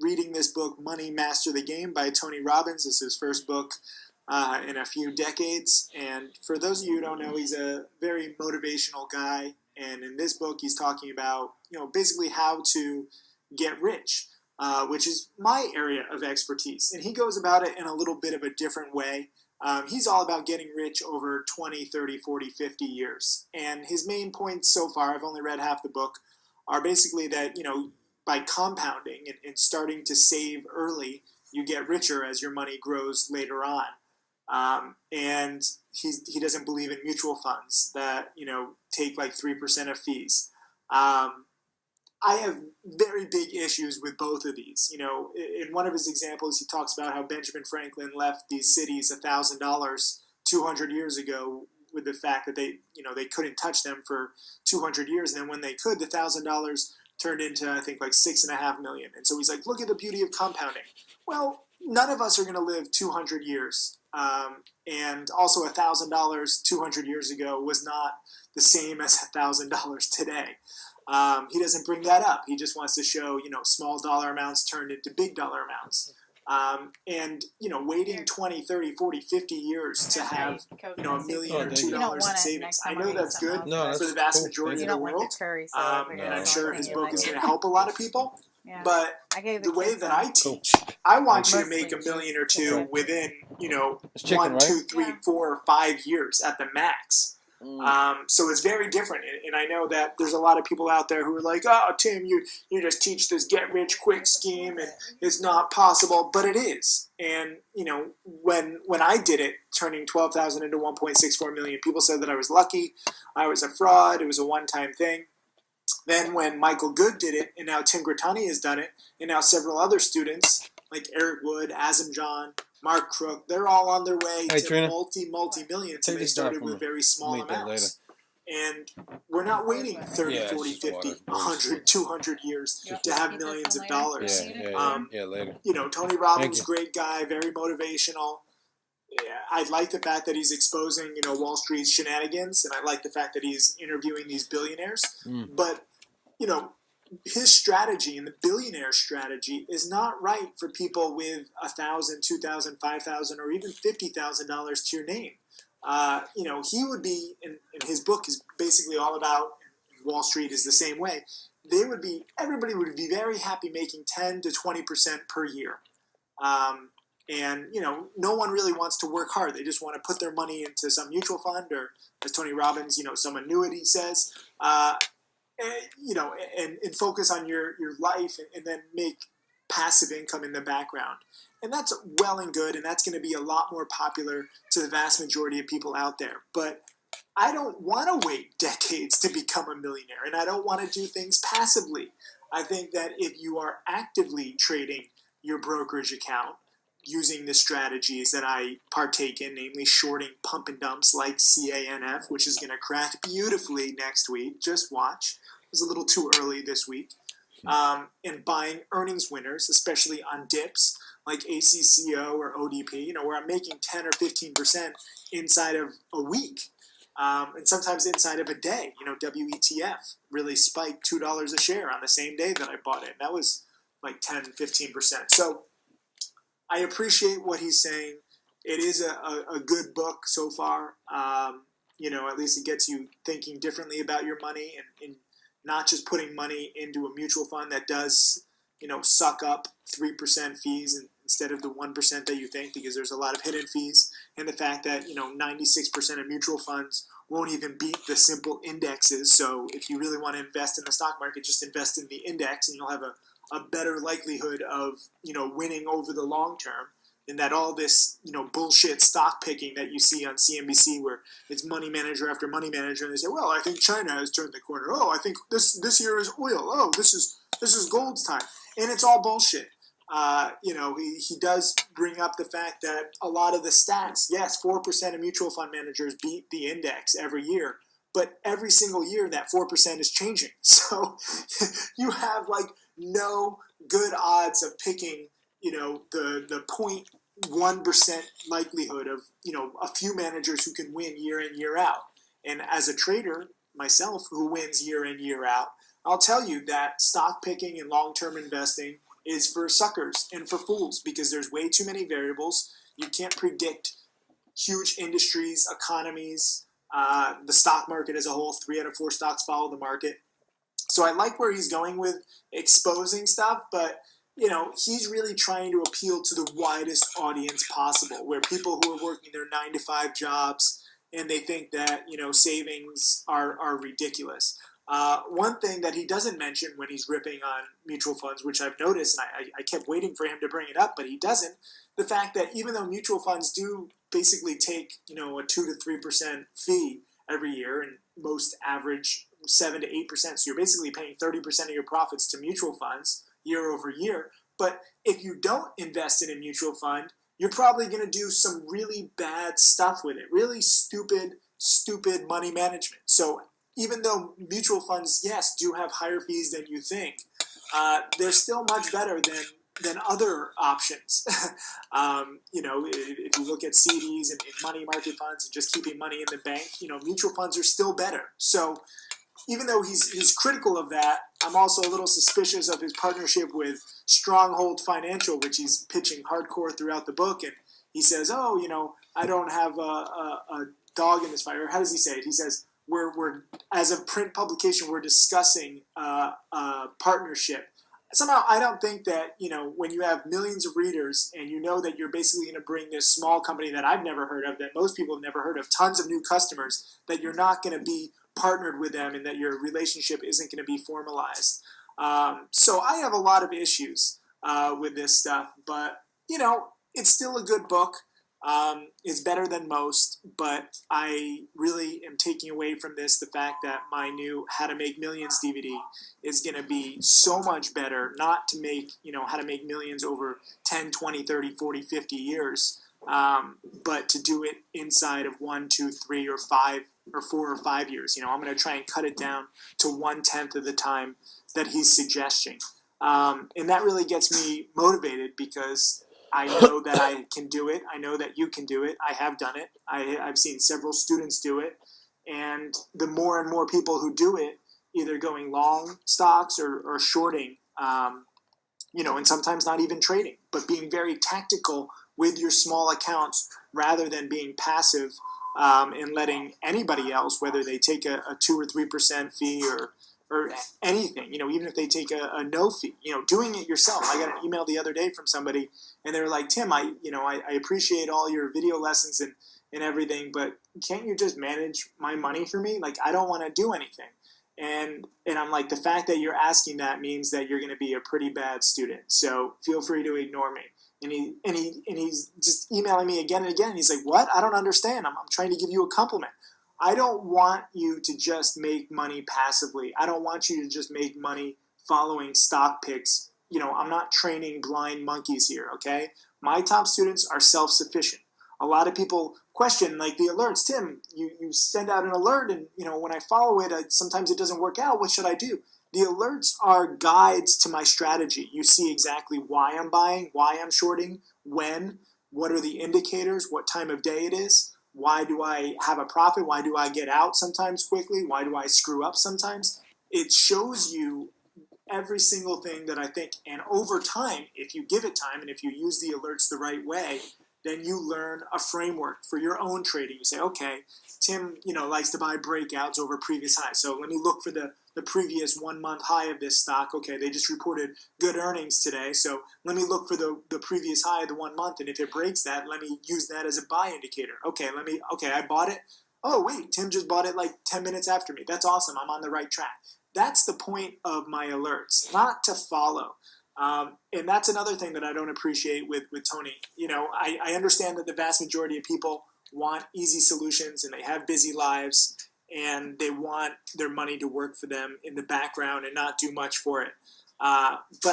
reading this book, Money Master the Game by Tony Robbins. This is his first book in a few decades. And for those of you who don't know, he's a very motivational guy. And in this book, he's talking about, basically how to get rich, which is my area of expertise. And he goes about it in a little bit of a different way. He's all about getting rich over 20, 30, 40, 50 years. And his main points so far, I've only read half the book, are basically that, by compounding and starting to save early, you get richer as your money grows later on. And he doesn't believe in mutual funds that, take like 3% of fees. I have very big issues with both of these. In one of his examples, he talks about how Benjamin Franklin left these cities $1,000 200 years ago with the fact that they couldn't touch them for 200 years. And then when they could, the $1,000 turned into, I think, like $6.5 million. And so he's like, look at the beauty of compounding. Well, none of us are going to live 200 years. And also $1,000 200 years ago was not the same as $1,000 today. He doesn't bring that up. He just wants to show, small dollar amounts turned into big dollar amounts. And waiting 20, 30, 40, 50 years to have, $1 million or $2 in savings. I know that's good for the vast majority of the world. And I'm sure his book is going to help a lot of people. Yeah. But the way that I teach, I want you to make $1 million or $2 million within, 1, 2, 3, 4, 5 years at the max. So it's very different. And I know that there's a lot of people out there who are like, oh, Tim, you just teach this get-rich-quick scheme and it's not possible. But it is. And, when I did it, turning 12,000 into 1.64 million, people said that I was lucky. I was a fraud. It was a one-time thing. Then when Michael Good did it, and now Tim Grittani has done it, and now several other students, like Eric Wood, Azim John, Mark Crook, they're all on their way to multi-millions, and they started with very small amounts. And we're not waiting 30, 40, 50, 100, 200 years to have millions of dollars. Later. Tony Robbins, great guy, very motivational. Yeah, I like the fact that he's exposing, Wall Street's shenanigans, and I like the fact that he's interviewing these billionaires. But, his strategy and the billionaire strategy is not right for people with $1,000, $2,000, $5,000, or even $50,000 to your name. He would be, and his book is basically all about, Wall Street is the same way. Everybody would be very happy making 10 to 20% per year. And, no one really wants to work hard. They just want to put their money into some mutual fund or, as Tony Robbins, some annuity says, and focus on your life and then make passive income in the background. And that's well and good, and that's going to be a lot more popular to the vast majority of people out there. But I don't want to wait decades to become a millionaire, and I don't want to do things passively. I think that if you are actively trading your brokerage account, using the strategies that I partake in, namely shorting pump and dumps like CANF, which is going to crack beautifully next week. Just watch. It was a little too early this week. And buying earnings winners, especially on dips like ACCO or ODP, where I'm making 10 or 15% inside of a week. And sometimes inside of a day. WETF really spiked $2 a share on the same day that I bought it. That was like 10, 15%. So I appreciate what he's saying. It is a good book so far. At least it gets you thinking differently about your money and not just putting money into a mutual fund that does, suck up 3% fees instead of the 1% that you think, because there's a lot of hidden fees. And the fact that, 96% of mutual funds won't even beat the simple indexes. So if you really want to invest in the stock market, just invest in the index and you'll have a better likelihood of, winning over the long term, and that all this, bullshit stock picking that you see on CNBC where it's money manager after money manager, and they say, well, I think China has turned the corner. Oh, I think this year is oil. Oh, this is gold's time. And it's all bullshit. He does bring up the fact that a lot of the stats, yes, 4% of mutual fund managers beat the index every year, but every single year that 4% is changing. So you have no good odds of picking, the 0.1% likelihood of, a few managers who can win year in, year out. And as a trader myself who wins year in, year out, I'll tell you that stock picking and long-term investing is for suckers and for fools because there's way too many variables. You can't predict huge industries, economies, the stock market as a whole. 3 out of 4 stocks follow the market. So I like where he's going with exposing stuff, but he's really trying to appeal to the widest audience possible, where people who are working their 9-to-5 jobs and they think that savings are ridiculous. One thing that he doesn't mention when he's ripping on mutual funds, which I've noticed, and I kept waiting for him to bring it up, but he doesn't, the fact that even though mutual funds do basically take a 2 to 3% fee every year, and most average 7 to 8%, so you're basically paying 30% of your profits to mutual funds year over year. But if you don't invest in a mutual fund, you're probably going to do some really bad stuff with it, really stupid money management. So even though mutual funds, yes, do have higher fees than you think, they're still much better than other options. If you look at CDs and money market funds and just keeping money in the bank, mutual funds are still better. So even though he's critical of that, I'm also a little suspicious of his partnership with Stronghold Financial, which he's pitching hardcore throughout the book. And he says, I don't have a dog in this fight. Or how does he say it? He says, we're as a print publication, we're discussing partnership. Somehow I don't think that, when you have millions of readers and that you're basically going to bring this small company that I've never heard of, that most people have never heard of, tons of new customers, that you're not going to be partnered with them and that your relationship isn't going to be formalized. So I have a lot of issues with this stuff, but, it's still a good book. It's better than most, but I really am taking away from this the fact that my new How to Make Millions DVD is going to be so much better, not to make, how to make millions over 10, 20, 30, 40, 50 years, but to do it inside of 1, 2, 3, or 5, or 4 or 5 years. I'm going to try and cut it down to 1/10 of the time that he's suggesting. And that really gets me motivated because I know that I can do it. I know that you can do it. I have done it. I've seen several students do it. And the more and more people who do it, either going long stocks or shorting, and sometimes not even trading, but being very tactical with your small accounts rather than being passive and letting anybody else, whether they take a 2 or 3% fee or anything, even if they take a no fee, doing it yourself. I got an email the other day from somebody and they were like, Tim, I appreciate all your video lessons and everything, but can't you just manage my money for me? Like, I don't want to do anything. And I'm like, the fact that you're asking that means that you're going to be a pretty bad student. So feel free to ignore me. And he's just emailing me again and again. And he's like, what? I don't understand. I'm trying to give you a compliment. I don't want you to just make money passively. I don't want you to just make money following stock picks. I'm not training blind monkeys here, okay? My top students are self-sufficient. A lot of people question, like, the alerts. Tim, you send out an alert, and, when I follow it, sometimes it doesn't work out. What should I do? The alerts are guides to my strategy. You see exactly why I'm buying, why I'm shorting, when, what are the indicators, what time of day it is. Why do I have a profit? Why do I get out sometimes quickly? Why do I screw up sometimes? It shows you every single thing that I think. And over time, if you give it time and if you use the alerts the right way, then you learn a framework for your own trading. You say, okay, Tim, likes to buy breakouts over previous highs. So let me look for the previous 1 month high of this stock. Okay, they just reported good earnings today. So let me look for the previous high of the 1 month. And if it breaks that, let me use that as a buy indicator. Okay, I bought it. Oh, wait, Tim just bought it like 10 minutes after me. That's awesome. I'm on the right track. That's the point of my alerts, not to follow. And that's another thing that I don't appreciate with Tony. I understand that the vast majority of people want easy solutions and they have busy lives and they want their money to work for them in the background and not do much for it. But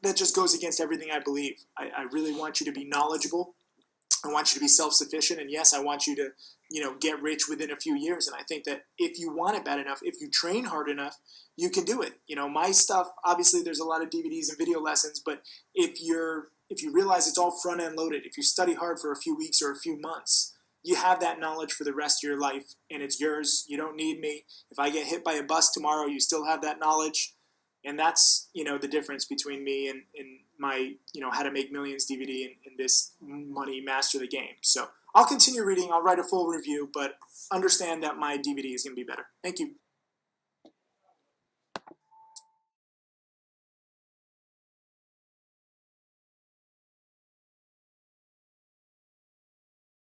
that just goes against everything I believe. I really want you to be knowledgeable. I want you to be self-sufficient. And yes, I want you to, get rich within a few years. And I think that if you want it bad enough, if you train hard enough, you can do it. My stuff, obviously there's a lot of DVDs and video lessons, but if you realize it's all front end loaded, if you study hard for a few weeks or a few months, you have that knowledge for the rest of your life and it's yours. You don't need me. If I get hit by a bus tomorrow, you still have that knowledge And that's, the difference between me and my, How to Make Millions DVD and this Money Master the Game. So I'll continue reading. I'll write a full review, but understand that my DVD is going to be better. Thank you.